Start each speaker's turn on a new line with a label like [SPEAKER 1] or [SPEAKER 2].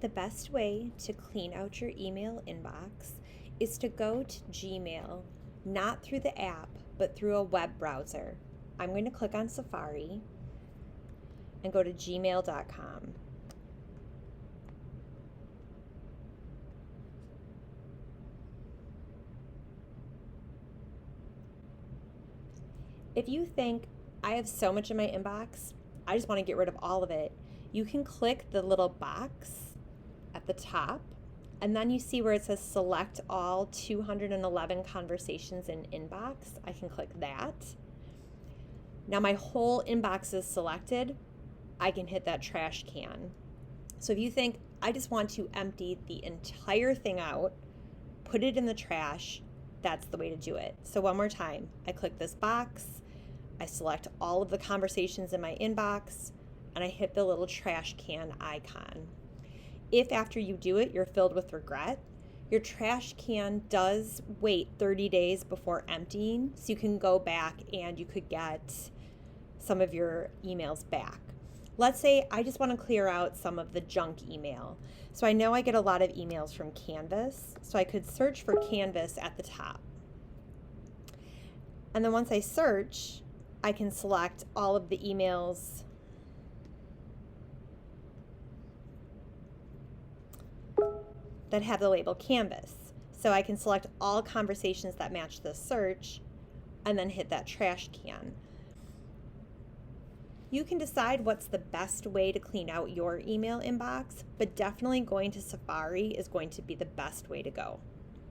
[SPEAKER 1] The best way to clean out your email inbox is to go to Gmail, not through the app, but through a web browser. I'm going to click on Safari and go to gmail.com. If you think, I have so much in my inbox, I just want to get rid of all of it, you can click the little box at the top, and then you see where it says select all 211 conversations in inbox. I can click that. Now my whole inbox is selected. I can hit that trash can. So if you think, I just want to empty the entire thing out, put it in the trash, that's the way to do it. So one more time, I click this box, I select all of the conversations in my inbox, and I hit the little trash can icon. If after you do it, you're filled with regret, your trash can does wait 30 days before emptying, so you can go back and you could get some of your emails back. Let's say I just want to clear out some of the junk email. So I know I get a lot of emails from Canvas, so I could search for Canvas at the top. And then once I search, I can select all of the emails that have the label Canvas. So I can select all conversations that match this search and then hit that trash can. You can decide what's the best way to clean out your email inbox, but definitely going to Safari is going to be the best way to go.